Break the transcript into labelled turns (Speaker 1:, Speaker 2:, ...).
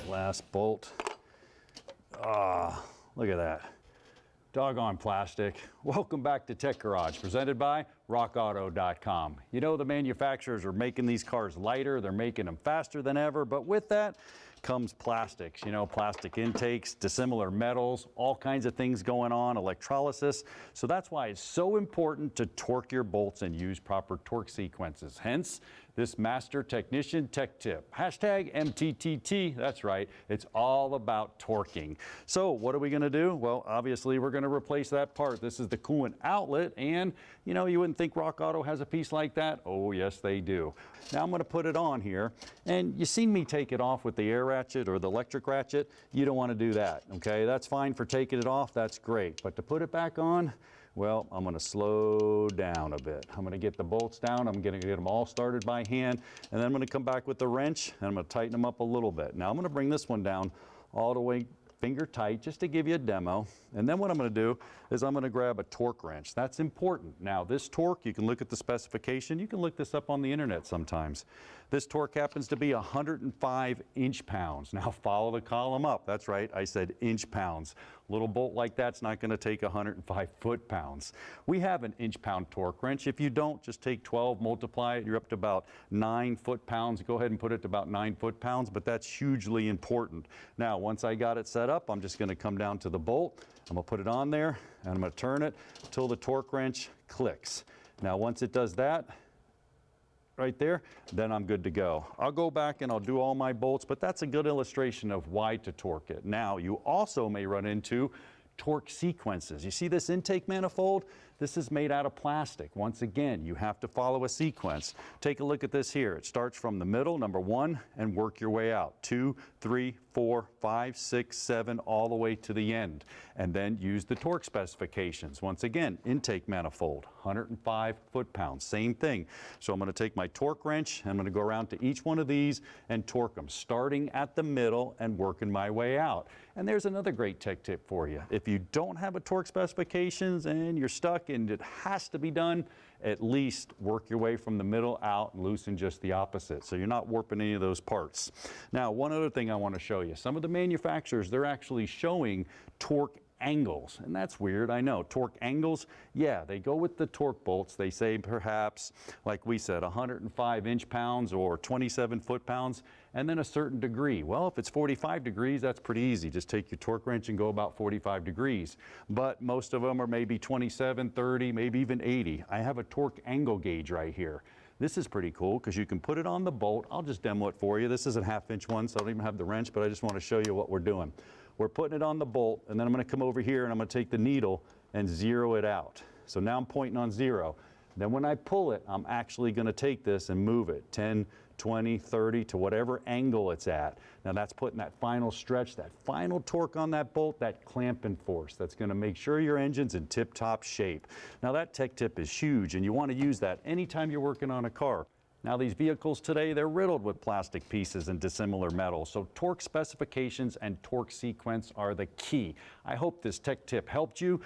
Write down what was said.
Speaker 1: Last bolt. Ah, look at that. Doggone plastic. Welcome back to Tech Garage, presented by RockAuto.com. You know, the manufacturers are making these cars lighter, they're making them faster than ever, but with that comes plastics, you know, plastic intakes, dissimilar metals, all kinds of things going on, electrolysis. So that's why it's so important to torque your bolts and use proper torque sequences. Hence, this Master Technician Tech Tip. Hashtag MTTT, that's right, it's all about torquing. So what are we gonna do? Well, obviously we're gonna replace that part. This is the coolant outlet, and you know, you wouldn't think Rock Auto has a piece like that. Oh yes, they do. Now I'm gonna put it on here, and you've seen me take it off with the air ratchet or the electric ratchet. You don't wanna do that, okay? That's fine for taking it off, that's great. But to put it back on, well, I'm gonna slow down a bit. I'm gonna get the bolts down, I'm gonna get them all started by hand, and then I'm gonna come back with the wrench, and I'm gonna tighten them up a little bit. Now I'm gonna bring this one down all the way finger tight, just to give you a demo. And then what I'm gonna do is I'm gonna grab a torque wrench. That's important. Now this torque, you can look at the specification, you can look this up on the internet sometimes. This torque happens to be 105 inch-pounds. Now follow the column up. That's right, I said inch-pounds. A little bolt like that's not gonna take 105 foot-pounds. We have an inch-pound torque wrench. If you don't, just take 12, multiply it, you're up to about 9 foot-pounds. Go ahead and put it to about 9 foot-pounds, but that's hugely important. Now, once I got it set up, I'm just gonna come down to the bolt, I'm gonna put it on there, and I'm gonna turn it until the torque wrench clicks. Now, once it does that, right there, then I'm good to go. I'll go back and I'll do all my bolts, but that's a good illustration of why to torque it. Now, you also may run into torque sequences. You see this intake manifold? This is made out of plastic. Once again, you have to follow a sequence. Take a look at this here. It starts from the middle, number 1, and work your way out. 2, 3, 4, 5, 6, 7, all the way to the end. And then use the torque specifications. Once again, intake manifold, 105 foot-pounds, same thing. So I'm gonna take my torque wrench, and I'm gonna go around to each one of these and torque them, starting at the middle and working my way out. And there's another great tech tip for you. If you don't have a torque specifications and you're stuck and it has to be done, at least work your way from the middle out and loosen just the opposite, so you're not warping any of those parts. Now, one other thing I want to show you. Some of the manufacturers, they're actually showing torque angles, and that's weird, I know. Torque angles, yeah, they go with the torque bolts. They say perhaps, like we said, 105 inch-pounds or 27 foot-pounds, and then a certain degree. Well, if it's 45 degrees, that's pretty easy. Just take your torque wrench and go about 45 degrees. But most of them are maybe 27, 30, maybe even 80. I have a torque angle gauge right here. This is pretty cool because you can put it on the bolt. I'll just demo it for you. This is a 1/2-inch one, so I don't even have the wrench, but I just want to show you what we're doing. We're putting it on the bolt, and then I'm going to come over here and I'm going to take the needle and zero it out. So now I'm pointing on 0. Then when I pull it, I'm actually going to take this and move it 10, 20, 30 to whatever angle it's at. Now that's putting that final stretch, that final torque on that bolt, that clamping force. That's going to make sure your engine's in tip-top shape. Now that tech tip is huge, and you want to use that anytime you're working on a car. Now these vehicles today, they're riddled with plastic pieces and dissimilar metals, so torque specifications and torque sequence are the key. I hope this tech tip helped you.